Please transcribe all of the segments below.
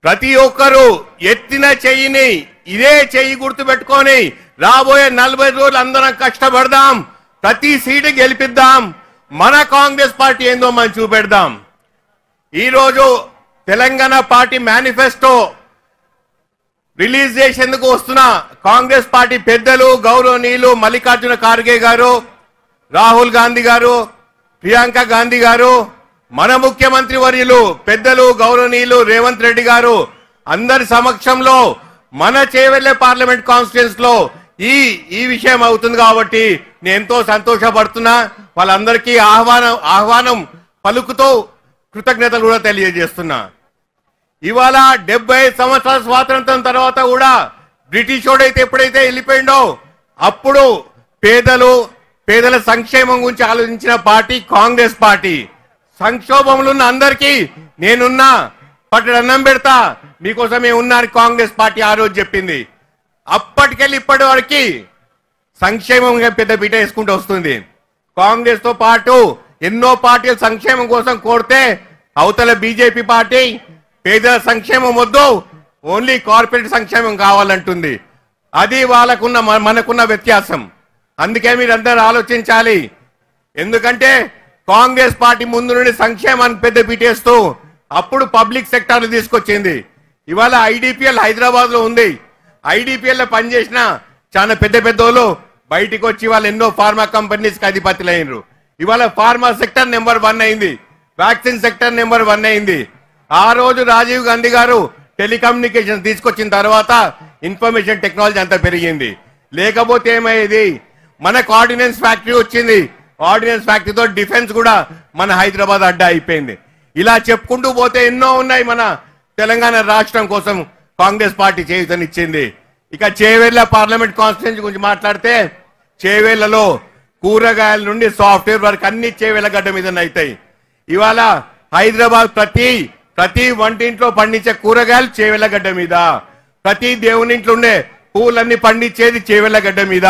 ప్రతి ఒక్కరూ ఎత్తిన చెయ్యిని ఇదే చెయ్యి గుర్తు పెట్టుకొని రాబోయే 40 రోజులు అందరం కష్టపడదాం, ప్రతి సీటు గెలిపిద్దాం, మన కాంగ్రెస్ పార్టీ ఏందో మనం చూపెడదాం. ఈరోజు తెలంగాణ పార్టీ మేనిఫెస్టో రిలీజ్ చేసేందుకు వస్తున్న కాంగ్రెస్ పార్టీ పెద్దలు గౌరవనీయులు మల్లికార్జున ఖార్గే గారు, రాహుల్ గాంధీ గారు, ప్రియాంక గాంధీ గారు, మన ముఖ్యమంత్రి వర్యులు పెద్దలు గౌరవనీయులు రేవంత్ రెడ్డి గారు అందరి సమక్షంలో మన చేవెళ్ళే పార్లమెంట్ కాన్స్టిట్యూన్స్ లో ఈ విషయం అవుతుంది కాబట్టి నేను ఎంతో సంతోషపడుతున్నా. వాళ్ళందరికీ ఆహ్వానం పలుకుతూ కృతజ్ఞతలు కూడా తెలియజేస్తున్నా. ఇవాళ 70 సంవత్సరాల స్వాతంత్రం తర్వాత కూడా బ్రిటిష్ వాడైతే ఎప్పుడైతే వెళ్ళిపోయిండో అప్పుడు పేదల సంక్షేమం గురించి ఆలోచించిన పార్టీ కాంగ్రెస్ పార్టీ. సంక్షోభంలో ఉన్న అందరికీ నేనున్నా, పట్టడి అన్నం పెడతా, మీకోసమే ఉన్నారు కాంగ్రెస్ పార్టీ ఆ రోజు చెప్పింది. అప్పటికెళ్ళి ఇప్పటి వరకు సంక్షేమం పెద్ద పీట వేసుకుంటూ వస్తుంది. కాంగ్రెస్ తో పాటు ఎన్నో పార్టీలు సంక్షేమం కోసం కోరితే అవతల బీజేపీ పార్టీ పేదల సంక్షేమం వద్దు, ఓన్లీ కార్పొరేట్ సంక్షేమం కావాలంటుంది. అది వాళ్ళకున్న మనకున్న వ్యత్యాసం. అందుకే మీరందరూ ఆలోచించాలి. ఎందుకంటే కాంగ్రెస్ పార్టీ ముందు నుండి సంక్షేమానికి పెద్ద పీటేస్తూ అప్పుడు పబ్లిక్ సెక్టార్ తీసుకొచ్చింది. ఇవాళ ఐడిపిఎల్ హైదరాబాద్ లో ఉంది. ఐడిపిఎల్ లో పనిచేసిన చాలా పెద్ద వాళ్ళు బయటికి వచ్చి వాళ్ళు ఎన్నో ఫార్మా కంపెనీస్ కి అధిపతులైనరు. ఇవాళ ఫార్మా సెక్టర్ నెంబర్ 1 అయింది, వ్యాక్సిన్ సెక్టర్ నెంబర్ 1 అయింది. ఆ రోజు రాజీవ్ గాంధీ గారు టెలికమ్యూనికేషన్ తీసుకొచ్చిన తర్వాత ఇన్ఫర్మేషన్ టెక్నాలజీ అంతా పెరిగింది. లేకపోతే ఏమయ్యేది? మనకు ఆర్డినెన్స్ ఫ్యాక్టరీ వచ్చింది. ఆర్డినెన్స్ ఫ్యాక్టరీతో డిఫెన్స్ కూడా మన హైదరాబాద్ అడ్డా అయిపోయింది. ఇలా చెప్పుకుంటూ పోతే ఎన్నో ఉన్నాయి. మన తెలంగాణ రాష్ట్రం కోసం కాంగ్రెస్ పార్టీ చేయూతనిచ్చింది. ఇక చేవెళ్ళ పార్లమెంట్ కాన్స్టిట్యూన్సీ గురించి మాట్లాడితే చేవెళ్లలో కూరగాయల నుండి సాఫ్ట్వేర్ వరకు అన్ని చేవెళ్ళ గడ్డ మీద అవుతాయి. ఇవాళ హైదరాబాద్ ప్రతి వంటింట్లో పండించే కూరగాయలు చేవెళ్ళ గడ్డ మీద, ప్రతి దేవునింట్లో ఉండే పూలన్నీ పండించేది చేవెళ్ళ గడ్డ మీద,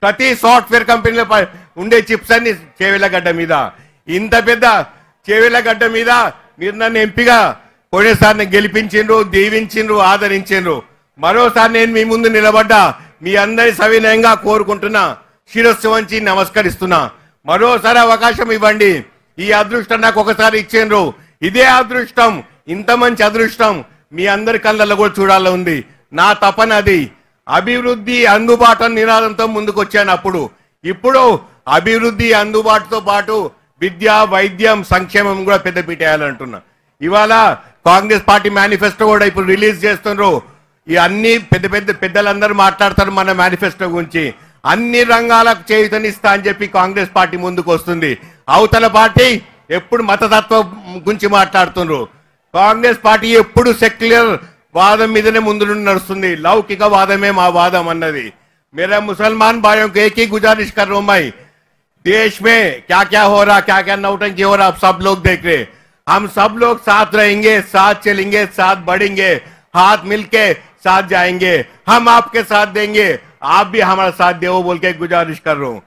ప్రతి సాఫ్ట్వేర్ కంపెనీలో ఉండే చిప్స్ అన్ని చేవెళ్ళ గడ్డ మీద. ఇంత పెద్ద చేవెళ్ళ గడ్డ మీద మీరు నన్ను ఎంపీగా పోయినసారి గెలిపించిండ్రు, దీవించిండ్రు, ఆదరించిండ్రు. మరోసారి నేను మీ ముందు నిలబడ్డా. మీ అందరి సవినయంగా కోరుకుంటున్నా, శిరస్సు వంచి నమస్కరిస్తున్నా. మరోసారి అవకాశం ఇవ్వండి. ఈ అదృష్టం నాకు ఒకసారి ఇచ్చిండ్రు. ఇదే అదృష్టం, ఇంత మంచి అదృష్టం మీ అందరి కళ్ళల్లో కూడా చూడాలని ఉంది. నా తపన అది. అభివృద్ధి అందుబాటు నినాదంతో ముందుకు వచ్చాను అప్పుడు. ఇప్పుడు అభివృద్ధి అందుబాటుతో పాటు విద్య, వైద్యం, సంక్షేమం కూడా పెద్ద పీటేయాలంటున్నా. ఇవాళ కాంగ్రెస్ పార్టీ మేనిఫెస్టో కూడా ఇప్పుడు రిలీజ్ చేస్తున్నారు. ఈ అన్ని పెద్దలందరూ మాట్లాడతారు మన మేనిఫెస్టో గురించి. అన్ని రంగాలకు చేయూతనిస్తా అని చెప్పి కాంగ్రెస్ పార్టీ ముందుకు వస్తుంది. అవతల పార్టీ ఎప్పుడు మతతత్వం గురించి మాట్లాడుతున్నారు. కాంగ్రెస్ పార్టీ ఎప్పుడు సెక్యులర్ వాదం మీదనే ముందు నుండి నడుస్తుంది. లౌకిక వాదమే మా వాదం అన్నది. मेरा मुसलमान भाइयों को एक ही गुजारिश कर रहा हूं मैं, देश में क्या क्या हो रहा, क्या क्या नौटंकी हो रहा, आप सब लोग देख रहे. हम सब लोग साथ रहेंगे, साथ चलेंगे, साथ बढ़ेंगे, हाथ मिलके साथ जाएंगे. हम आपके साथ देंगे, आप भी हमारा साथ दो बोल के गुजारिश कर रहा हूं.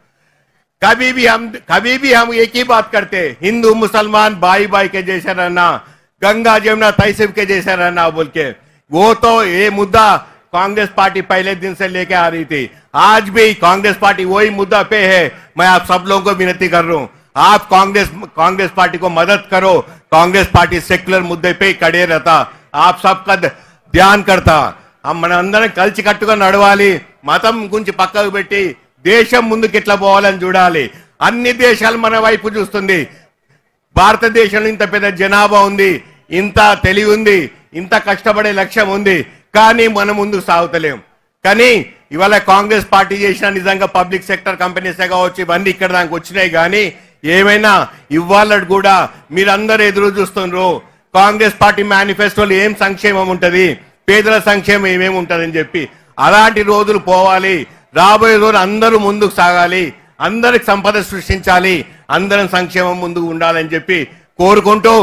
कभी भी हम एक ही बात करते, हिंदू मुसलमान भाई भाई के जैसे रहना, गंगा जमुना तहसीब के जैसे रहना बोल के. वो तो ये मुद्दा कांग्रेस पार्टी पहले दिन से लेके आ रही थी. आज भी कांग्रेस पार्टी वही मुद्दा पे है. मैं आप सब लोगों को विनती कर रहा हूं, आप कांग्रेस पार्टी को मदद करो. कांग्रेस पार्टी सेक्युलर मुद्दे पे खड़े रहता, आप सबका ध्यान करता. మన అందరం కలిసి కట్టుగా నడవాలి. మతం గురించి పక్కకు పెట్టి దేశం ముందుకు ఎట్లా పోవాలని చూడాలి. అన్ని దేశాలు మన వైపు చూస్తుంది. భారతదేశంలో ఇంత పెద్ద జనాభా ఉంది, ఇంత తెలివి ఉంది, ఇంత కష్టపడే లక్ష్యం ఉంది, కానీ మనం ముందుకు సాగుతలేం. కానీ ఇవాళ కాంగ్రెస్ పార్టీ చేసిన నిజంగా పబ్లిక్ సెక్టర్ కంపెనీసే కావచ్చు, ఇవన్నీ ఇక్కడ దానికి వచ్చినాయి. కానీ ఏమైనా ఇవాళ కూడా మీరందరూ ఎదురు చూస్తున్నారు. కాంగ్రెస్ పార్టీ మేనిఫెస్టోలో ఏం సంక్షేమం ఉంటది, పేదల సంక్షేమం ఏమేమి ఉంటదని చెప్పి. అలాంటి రోజులు పోవాలి. రాబోయే రోజులు అందరూ ముందుకు సాగాలి, అందరికి సంపద సృష్టించాలి, అందరం సంక్షేమం ముందుకు ఉండాలని చెప్పి కోరుకుంటూ,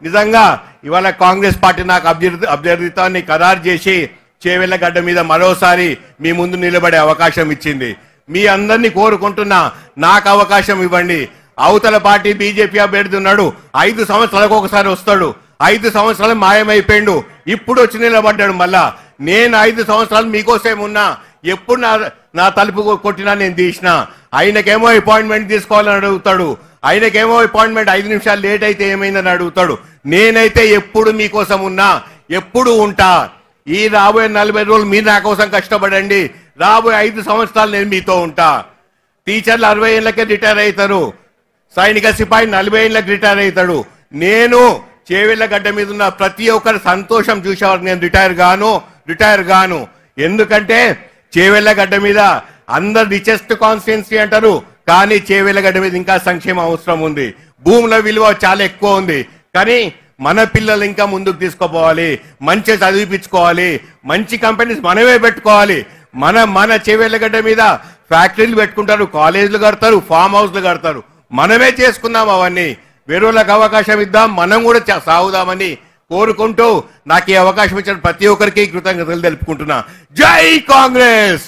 నిజంగా ఇవాళ కాంగ్రెస్ పార్టీ నాకు అభ్యర్థిత్వాన్ని ఖరారు చేసి చేవెళ్ళ గడ్డ మీద మరోసారి మీ ముందు నిలబడే అవకాశం ఇచ్చింది. మీ అందరినీ కోరుకుంటున్నా, నాకు అవకాశం ఇవ్వండి. అవతల పార్టీ బీజేపీ అభ్యర్థి ఉన్నాడు, 5 సంవత్సరాలకు ఒకసారి వస్తాడు, 5 సంవత్సరాలు మాయమైపోయిండు. ఇప్పుడు వచ్చి నిలబడ్డాడు. మళ్ళా నేను 5 సంవత్సరాలు మీకోసం ఉన్నా, ఎప్పుడు నా తలుపు కొట్టినా నేను తీసిన. ఆయనకేమో అపాయింట్మెంట్ తీసుకోవాలని అడుగుతాడు, ఆయనకేమో అపాయింట్మెంట్ 5 నిమిషాలు లేట్ అయితే ఏమైందని అడుగుతాడు. నేనైతే ఎప్పుడు మీకోసం ఉన్నా, ఎప్పుడు ఉంటా. ఈ రాబోయే 40 రోజులు మీరు నా కోసం కష్టపడండి, రాబోయే 5 సంవత్సరాలు నేను మీతో ఉంటా. టీచర్లు 60 ఏళ్ళకే రిటైర్ అవుతారు, సైనిక సిపాయి 40 ఏళ్ళకి రిటైర్ అవుతాడు. నేను చేవెళ్ళ గడ్డ మీద ఉన్న ప్రతి ఒక్కరి సంతోషం చూసేవారు నేను రిటైర్ గాను. ఎందుకంటే చేవెళ్ళ గడ్డ మీద అందరు రిచెస్ట్ కాన్స్టిట్యున్సీ అంటారు, కానీ చేవెళ్ళ గడ్డ మీద ఇంకా సంక్షేమ అవసరం ఉంది. భూముల విలువ చాలా ఎక్కువ ఉంది, కానీ మన పిల్లలు ఇంకా ముందుకు తీసుకుపోవాలి, మంచి చదివిపించుకోవాలి, మంచి కంపెనీస్ మనమే పెట్టుకోవాలి. మన చేవెళ్ళ గడ్డ మీద ఫ్యాక్టరీలు పెట్టుకుంటారు, కాలేజీలు కడతారు, ఫామ్ హౌస్లు కడతారు. మనమే చేసుకుందాం అవన్నీ. వేరేళ్ళకి అవకాశం ఇద్దాం, మనం కూడా సాగుదామని కోరుకుంటూ నాకు ఈ అవకాశం ఇచ్చిన ప్రతి ఒక్కరికి కృతజ్ఞతలు తెలుపుకుంటున్నా. జై కాంగ్రెస్.